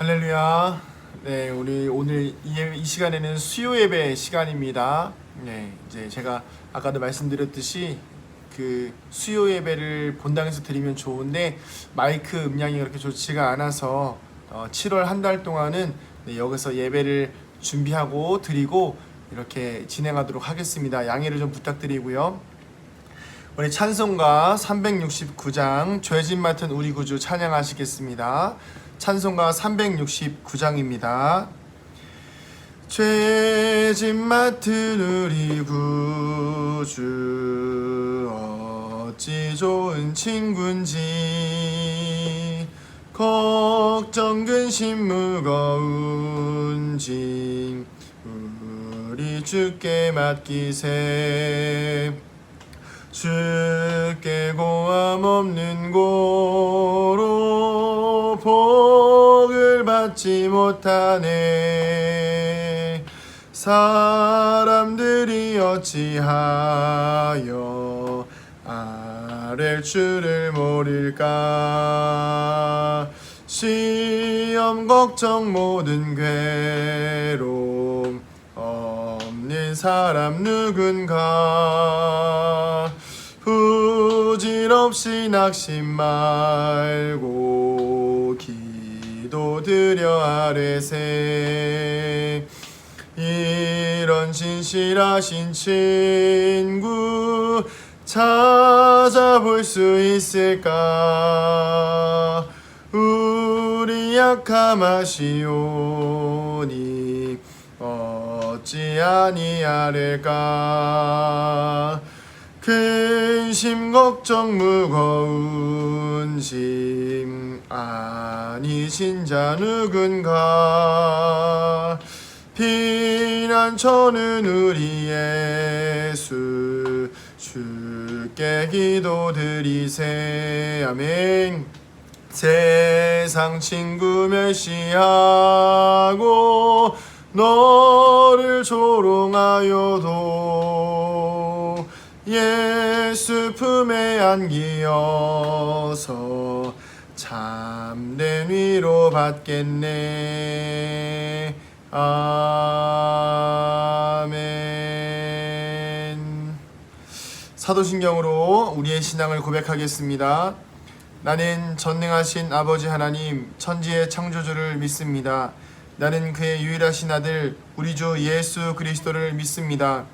할렐루야. 네, 우리 오늘 이 시간에는 수요 예배 시간입니다. 네, 이제 제가 아까도 말씀드렸듯이 그 수요 예배를 본당에서 드리면 좋은데 마이크 음량이 그렇게 좋지가 않아서 7월 한 달 동안은 여기서 예배를 준비하고 드리고 이렇게 진행하도록 하겠습니다. 양해를 좀 부탁드리고요. 우리 찬송가 369장 죄짐 맡은 우리 구주 찬양하시겠습니다. 찬송가 369장입니다. 죄짐 맡은 우리 구주 어찌 좋은 친군지 걱정 근심 무거운 짐 우리 주께 맡기세. 주께 고함 없는 고로 복을 받지 못하네. 사람들이 어찌하여 아랠 줄을 모를까. 시험 걱정 모든 괴로움 없는 사람 누군가. 부질없이 낙심 말고 기도드려 아뢰세. 이런 진실하신 친구 찾아볼 수 있을까. 우리 약함 아시오니 어찌 아니하릴까. 근심 걱정 무거운 짐 아니신 자 누군가. 피난처는 우리 예수 주께 기도드리세. 아멘. 세상 친구 멸시하고 너를 조롱하여도 예수 품에 안기어서 참된 위로 받겠네. 아멘. 사도신경으로 우리의 신앙을 고백하겠습니다. 나는 전능하신 아버지 하나님 천지의 창조주를 믿습니다. 나는 그의 유일하신 아들 우리 주 예수 그리스도를 믿습니다.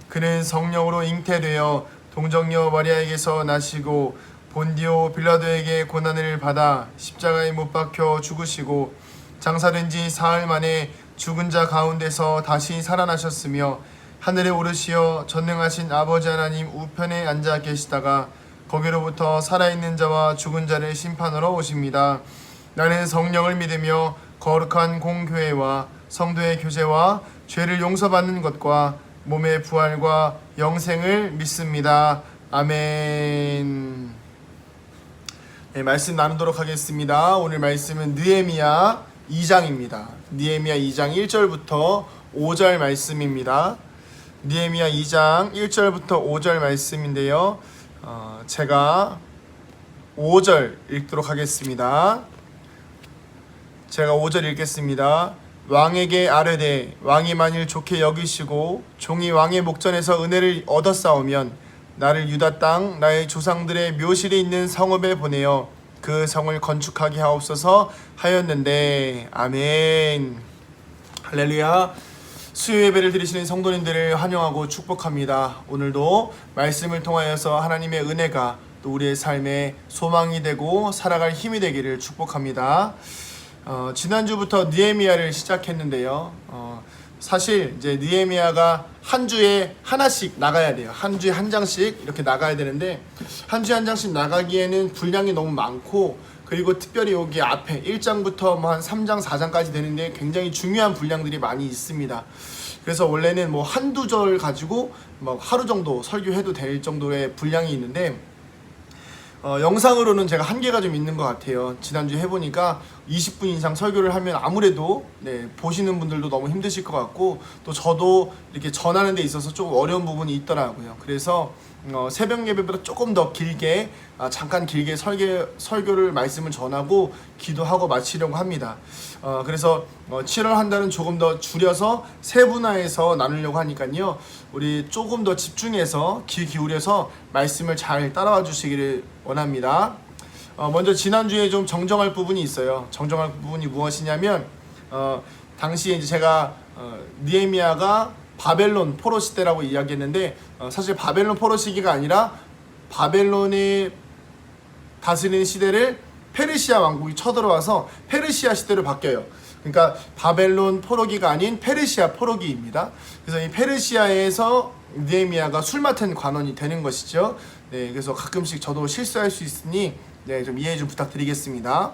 그는 성령으로 잉태되어 동정녀 마리아에게서 나시고 본디오 빌라도에게 고난을 받아 십자가에 못 박혀 죽으시고 장사된 지 사흘 만에 죽은 자 가운데서 다시 살아나셨으며 하늘에 오르시어 전능하신 아버지 하나님 우편에 앉아 계시다가 거기로부터 살아있는 자와 죽은 자를 심판하러 오십니다. 나는 성령을 믿으며 거룩한 공교회와 성도의 교제와 죄를 용서받는 것과 몸의 부활과 영생을 믿습니다. 아멘. 네, 말씀 나누도록 하겠습니다. 오늘 말씀은 느헤미야 2장입니다. 느헤미야 2장 1절부터 5절 말씀입니다. 느헤미야 2장 1절부터 5절 말씀인데요. 제가 5절 읽도록 하겠습니다. 제가 5절 읽겠습니다. 왕에게 아뢰되 왕이 만일 좋게 여기시고 종이 왕의 목전에서 은혜를 얻었사오면 나를 유다 땅 나의 조상들의 묘실이 있는 성읍에 보내어 그 성을 건축하게 하옵소서 하였는데. 아멘. 할렐루야. 수요 예배를 드리시는 성도님들을 환영하고 축복합니다. 오늘도 말씀을 통하여서 하나님의 은혜가 또 우리의 삶에 소망이 되고 살아갈 힘이 되기를 축복합니다. 지난주부터 느헤미야를 시작했는데요. 사실 이제 느헤미야가 한 주에 하나씩 나가야 돼요. 한 주에 한 장씩 이렇게 나가야 되는데 한 주에 한 장씩 나가기에는 분량이 너무 많고, 그리고 특별히 여기 앞에 1장부터 뭐 한 3장, 4장까지 되는데 굉장히 중요한 분량들이 많이 있습니다. 그래서 원래는 뭐 한두 절 가지고 뭐 하루 정도 설교해도 될 정도의 분량이 있는데 영상으로는 제가 한계가 좀 있는 것 같아요. 지난주에 해보니까 20분 이상 설교를 하면 아무래도 보시는 분들도 너무 힘드실 것 같고, 또 저도 이렇게 전하는 데 있어서 조금 어려운 부분이 있더라고요. 그래서 새벽 예배보다 조금 더 길게 잠깐 길게 설교를 말씀을 전하고 기도하고 마치려고 합니다. 그래서 7월 한 달은 조금 더 줄여서 세분화해서 나누려고 하니까요. 우리 조금 더 집중해서 귀 기울여서 말씀을 잘 따라와 주시기를 원합니다. 먼저 지난주에 좀 정정할 부분이 있어요. 정정할 부분이 무엇이냐면 당시에 이제 제가 느헤미야가 바벨론 포로 시대라고 이야기했는데 사실 바벨론 포로 시기가 아니라 바벨론이 다스리는 시대를 페르시아 왕국이 쳐들어와서 페르시아 시대로 바뀌어요. 그러니까 바벨론 포로기가 아닌 페르시아 포로기입니다. 그래서 이 페르시아에서 느헤미야가 술 맡은 관원이 되는 것이죠. 네, 그래서 가끔씩 저도 실수할 수 있으니 좀 이해 좀 부탁드리겠습니다.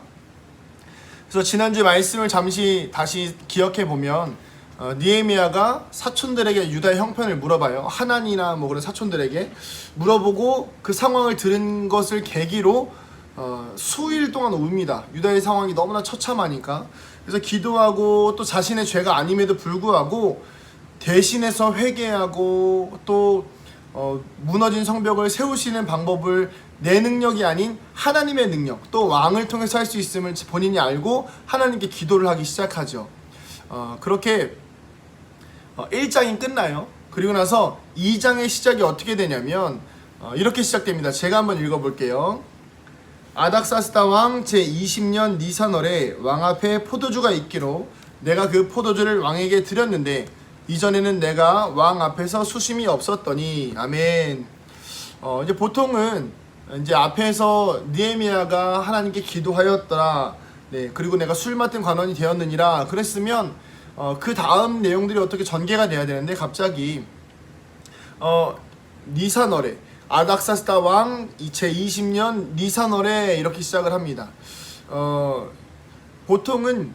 그래서 지난주 말씀을 잠시 다시 기억해 보면 느헤미야가 사촌들에게 유다의 형편을 물어봐요. 하난이나 뭐 그런 사촌들에게 물어보고 그 상황을 들은 것을 계기로 수일 동안 웁니다. 유다의 상황이 너무나 처참하니까. 그래서 기도하고 또 자신의 죄가 아님에도 불구하고 대신해서 회개하고 또 무너진 성벽을 세우시는 방법을 내 능력이 아닌 하나님의 능력, 또 왕을 통해서 할 수 있음을 본인이 알고 하나님께 기도를 하기 시작하죠. 그렇게 1장이 끝나요. 그리고 나서 2장의 시작이 어떻게 되냐면 이렇게 시작됩니다. 제가 한번 읽어볼게요. 아닥사스다 왕 제20년 니산월에 왕 앞에 포도주가 있기로 내가 그 포도주를 왕에게 드렸는데 이전에는 내가 왕 앞에서 수심이 없었더니 아멘. 이제 보통은 이제 앞에서 느헤미야가 하나님께 기도하였더라. 네, 그리고 내가 술 맡은 관원이 되었느니라 그랬으면 그 다음 내용들이 어떻게 전개가 돼야 되는데 갑자기 니산월에 아닥사스다 왕 제20년 니산월에 이렇게 시작을 합니다. 보통은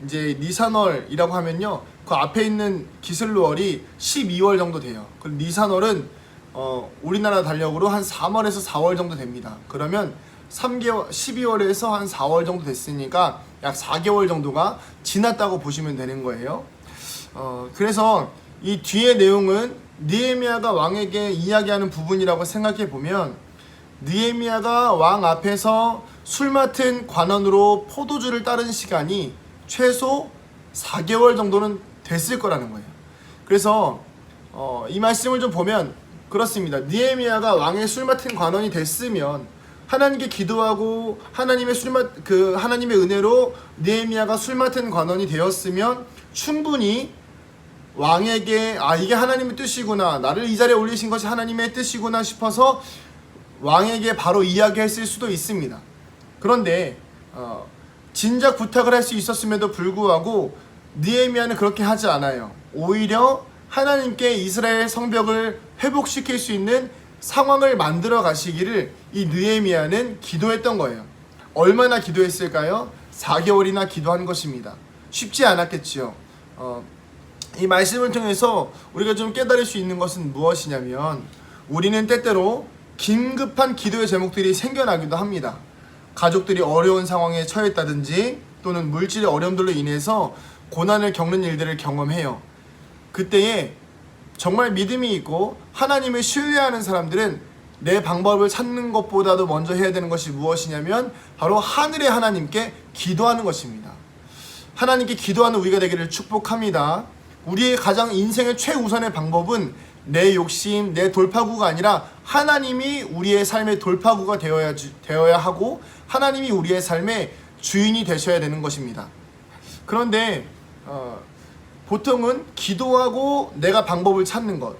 이제 니산월이라고 하면요, 그 앞에 있는 기슬루월이 12월 정도 돼요. 그리고 니산월은 우리나라 달력으로 한 3월에서 4월 정도 됩니다. 그러면 3개월, 12월에서 한 4월 정도 됐으니까 약 4개월 정도가 지났다고 보시면 되는 거예요. 그래서 이 뒤의 내용은 느헤미야가 왕에게 이야기하는 부분이라고 생각해 보면 느헤미야가 왕 앞에서 술 맡은 관원으로 포도주를 따른 시간이 최소 4개월 정도는 됐을 거라는 거예요. 그래서 이 말씀을 좀 보면 그렇습니다. 느헤미야가 왕의 술 맡은 관원이 됐으면 하나님께 기도하고 하나님의 은혜로 느헤미야가 술 맡은 관원이 되었으면 충분히 왕에게 이게 하나님의 뜻이구나, 나를 이 자리에 올리신 것이 하나님의 뜻이구나 싶어서 왕에게 바로 이야기했을 수도 있습니다. 그런데 진작 부탁을 할 수 있었음에도 불구하고 느헤미야는 그렇게 하지 않아요. 오히려 하나님께 이스라엘 성벽을 회복시킬 수 있는 상황을 만들어 가시기를 이 느헤미야는 기도했던 거예요. 얼마나 기도했을까요? 4개월이나 기도한 것입니다. 쉽지 않았겠지요. 이 말씀을 통해서 우리가 좀 깨달을 수 있는 것은 무엇이냐면 우리는 때때로 긴급한 기도의 제목들이 생겨나기도 합니다. 가족들이 어려운 상황에 처했다든지 또는 물질의 어려움들로 인해서 고난을 겪는 일들을 경험해요. 그때에 정말 믿음이 있고 하나님을 신뢰하는 사람들은 내 방법을 찾는 것보다도 먼저 해야 되는 것이 무엇이냐면 바로 하늘의 하나님께 기도하는 것입니다. 하나님께 기도하는 우리가 되기를 축복합니다. 우리의 가장 인생의 최우선의 방법은 내 욕심, 내 돌파구가 아니라 하나님이 우리의 삶의 돌파구가 되어야 하고 하나님이 우리의 삶의 주인이 되셔야 되는 것입니다. 그런데 보통은 기도하고 내가 방법을 찾는 것,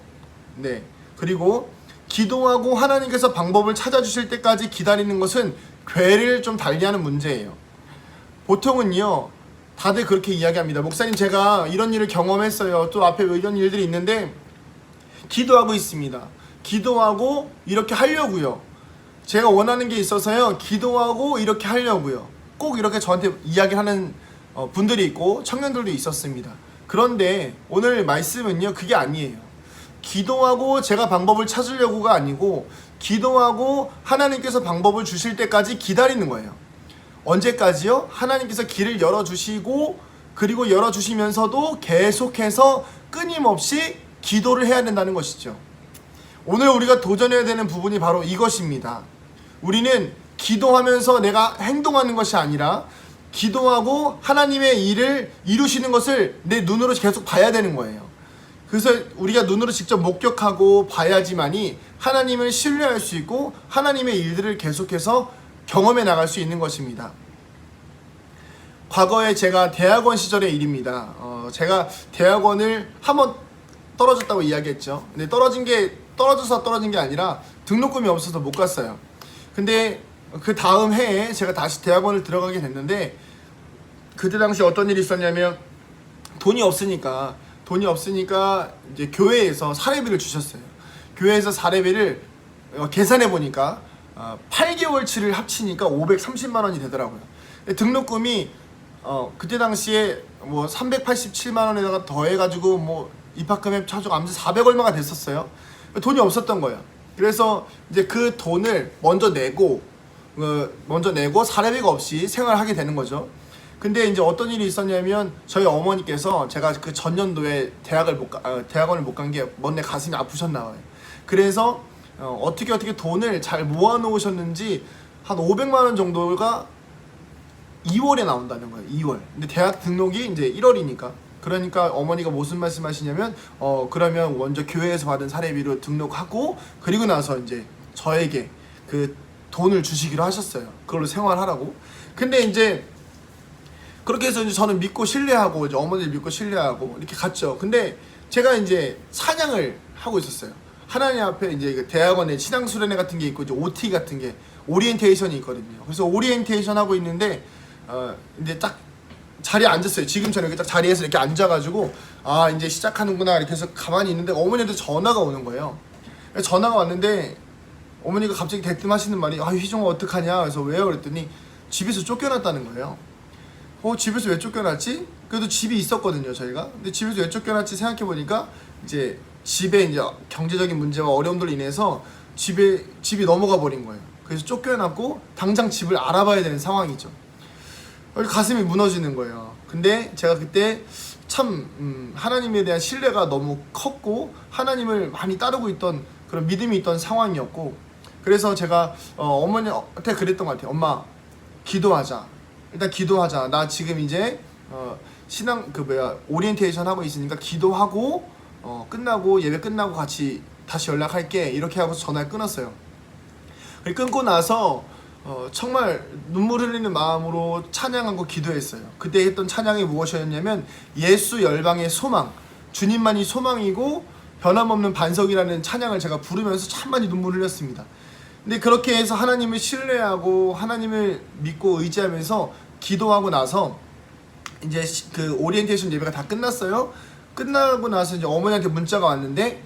그리고 기도하고 하나님께서 방법을 찾아주실 때까지 기다리는 것은 궤를 좀 달리하는 문제예요. 보통은요, 다들 그렇게 이야기합니다. 목사님, 제가 이런 일을 경험했어요. 또 앞에 이런 일들이 있는데 기도하고 있습니다. 기도하고 이렇게 하려고요. 제가 원하는 게 있어서요. 기도하고 이렇게 하려고요. 꼭 이렇게 저한테 이야기하는 분들이 있고 청년들도 있었습니다. 그런데 오늘 말씀은요, 그게 아니에요. 기도하고 제가 방법을 찾으려고가 아니고 기도하고 하나님께서 방법을 주실 때까지 기다리는 거예요. 언제까지요? 하나님께서 길을 열어주시고 그리고 열어주시면서도 계속해서 끊임없이 기도를 해야 된다는 것이죠. 오늘 우리가 도전해야 되는 부분이 바로 이것입니다. 우리는 기도하면서 내가 행동하는 것이 아니라 기도하고 하나님의 일을 이루시는 것을 내 눈으로 계속 봐야 되는 거예요. 그래서 우리가 눈으로 직접 목격하고 봐야지만이 하나님을 신뢰할 수 있고 하나님의 일들을 계속해서 경험해 나갈 수 있는 것입니다. 과거에 제가 대학원 시절의 일입니다. 제가 대학원을 한번 떨어졌다고 이야기했죠. 근데 떨어져서 떨어진 게 아니라 등록금이 없어서 못 갔어요. 근데 그 다음 해에 제가 다시 대학원을 들어가게 됐는데, 그때 당시 어떤 일이 있었냐면 돈이 없으니까 이제 교회에서 사례비를 주셨어요. 교회에서 사례비를 계산해 보니까 8개월치를 합치니까 530만 원이 되더라고요. 등록금이 그때 당시에 뭐 387만 원에다가 더해가지고 뭐 입학금액 차주가 아무튼 400 얼마가 됐었어요. 돈이 없었던 거예요. 그래서 이제 그 돈을 먼저 내고 사례비가 없이 생활하게 되는 거죠. 근데 이제 어떤 일이 있었냐면 저희 어머니께서 제가 그 전년도에 대학원을 못 간 게 먼데 가슴이 아프셨나 봐요. 그래서 어떻게 돈을 잘 모아 놓으셨는지 한 500만 원 정도가 2월에 나온다는 거예요. 2월. 근데 대학 등록이 이제 1월이니까. 그러니까 어머니가 무슨 말씀하시냐면 그러면 먼저 교회에서 받은 사례비로 등록하고 그리고 나서 이제 저에게 그 돈을 주시기로 하셨어요. 그걸로 생활하라고. 근데 이제 그렇게 해서 이제 저는 믿고 신뢰하고 이제 어머니를 믿고 신뢰하고 이렇게 갔죠. 근데 제가 이제 찬양을 하고 있었어요. 하나님 앞에 이제 그 대학원에 신앙 수련회 같은 게 있고 이제 OT 같은 게 오리엔테이션이 있거든요. 그래서 오리엔테이션 하고 있는데 이제 딱 자리에 앉았어요. 지금처럼 이렇게 딱 자리에서 이렇게 앉아가지고 이제 시작하는구나 이렇게 해서 가만히 있는데 어머니한테 전화가 오는 거예요. 전화가 왔는데 어머니가 갑자기 대뜸하시는 말이 희종아 어떡하냐. 그래서 왜요? 그랬더니 집에서 쫓겨났다는 거예요. 집에서 왜 쫓겨났지? 그래도 집이 있었거든요, 저희가. 근데 집에서 왜 쫓겨났지 생각해보니까 이제 집에 이제 경제적인 문제와 어려움들로 인해서 집이 넘어가 버린 거예요. 그래서 쫓겨났고 당장 집을 알아봐야 되는 상황이죠. 가슴이 무너지는 거예요. 근데 제가 그때 참 하나님에 대한 신뢰가 너무 컸고 하나님을 많이 따르고 있던 그런 믿음이 있던 상황이었고, 그래서 제가 어머니한테 그랬던 것 같아요. 엄마, 기도하자. 일단 기도하자. 나 지금 이제 신앙 오리엔테이션 하고 있으니까 기도하고 끝나고 예배 끝나고 같이 다시 연락할게. 이렇게 하고 전화를 끊었어요. 끊고 나서 정말 눈물 흘리는 마음으로 찬양하고 기도했어요. 그때 했던 찬양이 무엇이었냐면 예수 열방의 소망, 주님만이 소망이고 변함없는 반석이라는 찬양을 제가 부르면서 참 많이 눈물 흘렸습니다. 근데 그렇게 해서 하나님을 신뢰하고 하나님을 믿고 의지하면서 기도하고 나서 이제 그 오리엔테이션 예배가 다 끝났어요. 끝나고 나서 이제 어머니한테 문자가 왔는데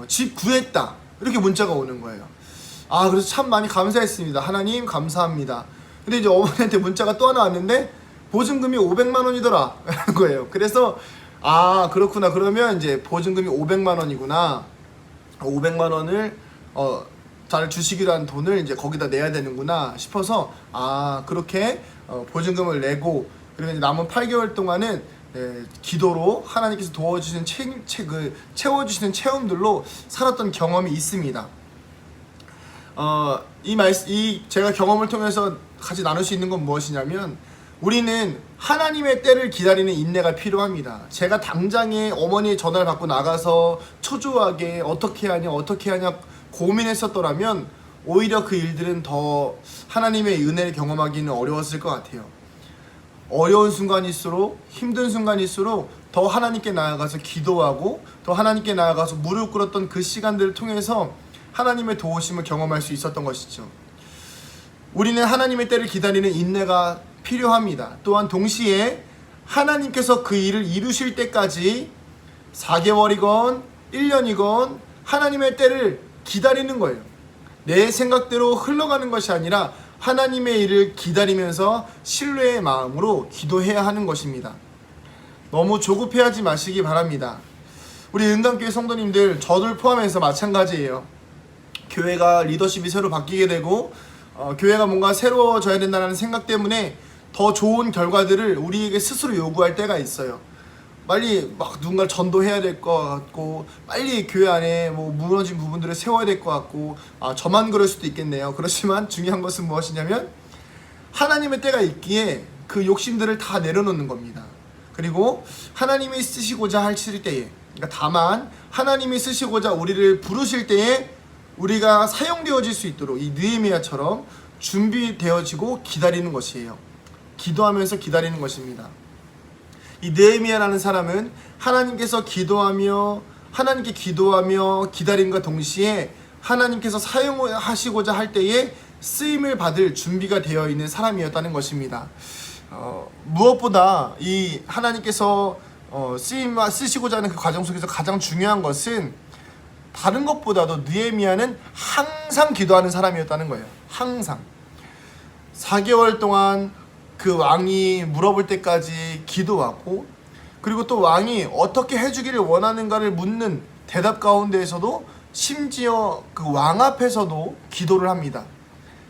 집 구했다 이렇게 문자가 오는 거예요. 그래서 참 많이 감사했습니다. 하나님 감사합니다. 근데 이제 어머니한테 문자가 또 하나 왔는데 보증금이 500만 원이더라 라는 거예요. 그래서 그렇구나. 그러면 이제 보증금이 500만 원이구나. 500만 원을 잘 주시기로 한 돈을 이제 거기다 내야 되는구나 싶어서 그렇게 보증금을 내고, 그리고 이제 남은 8개월 동안은 기도로 하나님께서 도와주시는 채워주시는 체험들로 살았던 경험이 있습니다. 제가 경험을 통해서 같이 나눌 수 있는 건 무엇이냐면 우리는 하나님의 때를 기다리는 인내가 필요합니다. 제가 당장에 어머니의 전화를 받고 나가서 초조하게 어떻게 하냐 고민했었더라면 오히려 그 일들은 더 하나님의 은혜를 경험하기는 어려웠을 것 같아요. 어려운 순간일수록 힘든 순간일수록 더 하나님께 나아가서 기도하고 더 하나님께 나아가서 무릎 꿇었던 그 시간들을 통해서 하나님의 도우심을 경험할 수 있었던 것이죠. 우리는 하나님의 때를 기다리는 인내가 필요합니다. 또한 동시에 하나님께서 그 일을 이루실 때까지 4개월이건 1년이건 하나님의 때를 기다리는 거예요. 내 생각대로 흘러가는 것이 아니라 하나님의 일을 기다리면서 신뢰의 마음으로 기도해야 하는 것입니다. 너무 조급해하지 마시기 바랍니다. 우리 은강교회 성도님들, 저를 포함해서 마찬가지예요. 교회가 리더십이 새로 바뀌게 되고 교회가 뭔가 새로워져야 된다는 생각 때문에 더 좋은 결과들을 우리에게 스스로 요구할 때가 있어요. 빨리 막 누군가를 전도해야 될 것 같고, 빨리 교회 안에 뭐 무너진 부분들을 세워야 될 것 같고, 저만 그럴 수도 있겠네요. 그렇지만 중요한 것은 무엇이냐면 하나님의 때가 있기에 그 욕심들을 다 내려놓는 겁니다. 그리고 하나님이 쓰시고자 하실 때에, 그러니까 다만 하나님이 쓰시고자 우리를 부르실 때에 우리가 사용되어질 수 있도록 이 느헤미야처럼 준비되어지고 기다리는 것이에요. 기도하면서 기다리는 것입니다. 이 느헤미야라는 사람은 하나님께 기도하며 기다림과 동시에 하나님께서 사용하시고자 할 때에 쓰임을 받을 준비가 되어 있는 사람이었다는 것입니다. 무엇보다 이 하나님께서 쓰시고자 하는 그 과정 속에서 가장 중요한 것은 다른 것보다도 느헤미야는 항상 기도하는 사람이었다는 거예요. 항상 4개월 동안 그 왕이 물어볼 때까지 기도하고, 그리고 또 왕이 어떻게 해주기를 원하는가를 묻는 대답 가운데에서도 심지어 그 왕 앞에서도 기도를 합니다.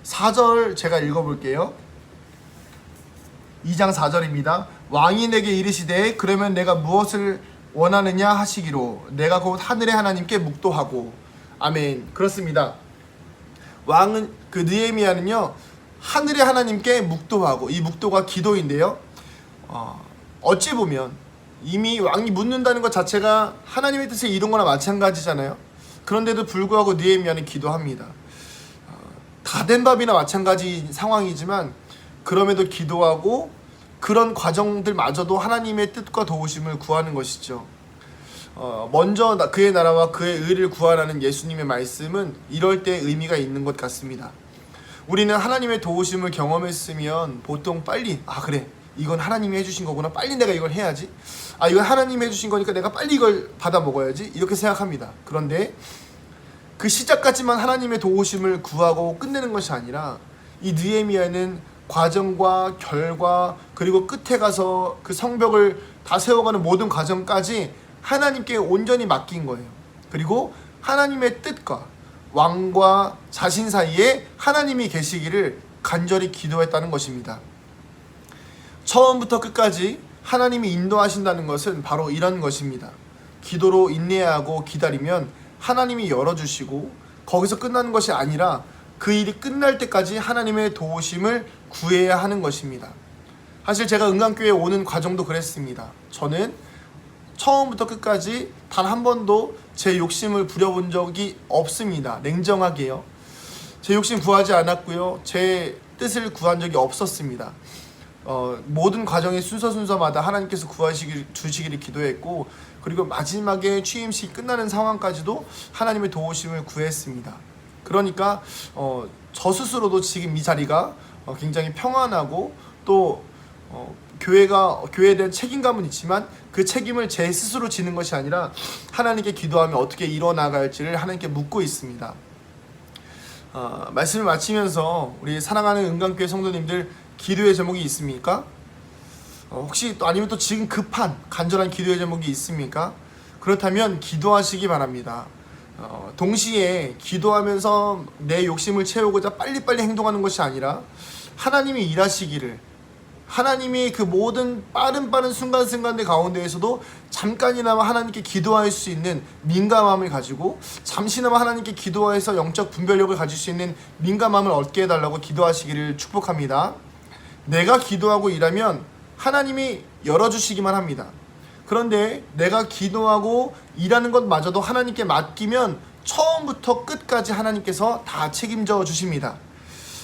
4절 제가 읽어볼게요. 2장 4절입니다. 왕이 내게 이르시되 그러면 내가 무엇을 원하느냐 하시기로 내가 곧 하늘의 하나님께 묵도하고. 아멘. 그렇습니다. 왕은 그 느헤미야는요 하늘의 하나님께 묵도하고, 이 묵도가 기도인데요, 어찌 보면 이미 왕이 묻는다는 것 자체가 하나님의 뜻을 이룬 거나 마찬가지잖아요. 그런데도 불구하고 느헤미야는 기도합니다. 다 된 밥이나 마찬가지 상황이지만 그럼에도 기도하고, 그런 과정들마저도 하나님의 뜻과 도우심을 구하는 것이죠. 먼저 그의 나라와 그의 의를 구하라는 예수님의 말씀은 이럴 때 의미가 있는 것 같습니다. 우리는 하나님의 도우심을 경험했으면 보통 빨리 그래, 이건 하나님이 해주신 거구나, 빨리 내가 이걸 해야지, 이건 하나님이 해주신 거니까 내가 빨리 이걸 받아 먹어야지, 이렇게 생각합니다. 그런데 그 시작까지만 하나님의 도우심을 구하고 끝내는 것이 아니라 이 느헤미야는 과정과 결과, 그리고 끝에 가서 그 성벽을 다 세워가는 모든 과정까지 하나님께 온전히 맡긴 거예요. 그리고 하나님의 뜻과 왕과 자신 사이에 하나님이 계시기를 간절히 기도했다는 것입니다. 처음부터 끝까지 하나님이 인도하신다는 것은 바로 이런 것입니다. 기도로 인내하고 기다리면 하나님이 열어주시고, 거기서 끝나는 것이 아니라 그 일이 끝날 때까지 하나님의 도우심을 구해야 하는 것입니다. 사실 제가 은강교회에 오는 과정도 그랬습니다. 저는 처음부터 끝까지 단 한 번도 제 욕심을 부려본 적이 없습니다. 냉정하게요. 제 욕심 구하지 않았고요. 제 뜻을 구한 적이 없었습니다. 모든 과정의 순서마다 하나님께서 주시기를 기도했고, 그리고 마지막에 취임식 끝나는 상황까지도 하나님의 도우심을 구했습니다. 그러니까 저 스스로도 지금 이 자리가 굉장히 평안하고, 또 교회에 대한 책임감은 있지만 그 책임을 제 스스로 지는 것이 아니라 하나님께 기도하며 어떻게 이뤄나갈지를 하나님께 묻고 있습니다. 말씀을 마치면서 우리 사랑하는 은강교회 성도님들, 기도의 제목이 있습니까? 혹시 또 아니면 또 지금 급한 간절한 기도의 제목이 있습니까? 그렇다면 기도하시기 바랍니다. 동시에 기도하면서 내 욕심을 채우고자 빨리빨리 행동하는 것이 아니라 하나님이 일하시기를, 하나님이 그 모든 빠른 순간순간들 가운데에서도 잠깐이나마 하나님께 기도할 수 있는 민감함을 가지고, 잠시나마 하나님께 기도해서 영적 분별력을 가질 수 있는 민감함을 얻게 해달라고 기도하시기를 축복합니다. 내가 기도하고 일하면 하나님이 열어주시기만 합니다. 그런데 내가 기도하고 일하는 것마저도 하나님께 맡기면 처음부터 끝까지 하나님께서 다 책임져 주십니다.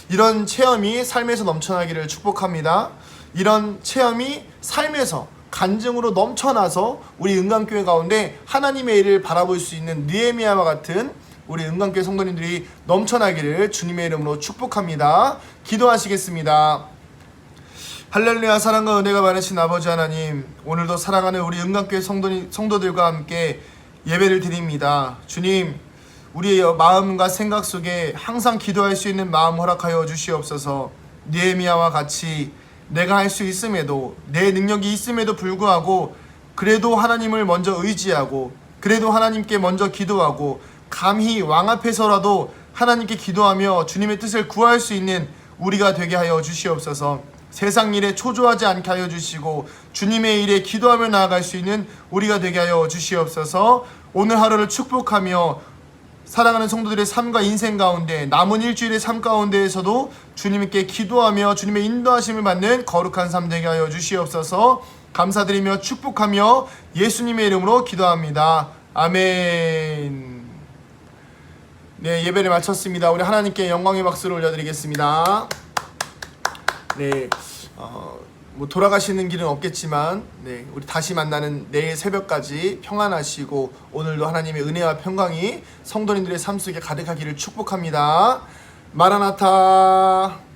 이런 체험이 삶에서 넘쳐나기를 축복합니다. 이런 체험이 삶에서 간증으로 넘쳐나서 우리 은강교회 가운데 하나님의 일을 바라볼 수 있는 느헤미야와 같은 우리 은강교회 성도님들이 넘쳐나기를 주님의 이름으로 축복합니다. 기도하시겠습니다. 할렐루야. 사랑과 은혜가 많으신 아버지 하나님, 오늘도 사랑하는 우리 은강교회 성도들과 함께 예배를 드립니다. 주님, 우리의 마음과 생각 속에 항상 기도할 수 있는 마음 허락하여 주시옵소서. 느헤미야와 같이 내가 할 수 있음에도, 내 능력이 있음에도 불구하고 그래도 하나님을 먼저 의지하고, 그래도 하나님께 먼저 기도하고, 감히 왕 앞에서라도 하나님께 기도하며 주님의 뜻을 구할 수 있는 우리가 되게 하여 주시옵소서. 세상 일에 초조하지 않게 하여 주시고 주님의 일에 기도하며 나아갈 수 있는 우리가 되게 하여 주시옵소서. 오늘 하루를 축복하며 사랑하는 성도들의 삶과 인생 가운데 남은 일주일의 삶 가운데에서도 주님께 기도하며 주님의 인도하심을 받는 거룩한 삶 되게 하여 주시옵소서. 감사드리며 축복하며 예수님의 이름으로 기도합니다. 아멘. 네, 예배를 마쳤습니다. 우리 하나님께 영광의 박수를 올려드리겠습니다. 네, 돌아가시는 길은 없겠지만, 네, 우리 다시 만나는 내일 새벽까지 평안하시고 오늘도 하나님의 은혜와 평강이 성도님들의 삶 속에 가득하기를 축복합니다. 마라나타.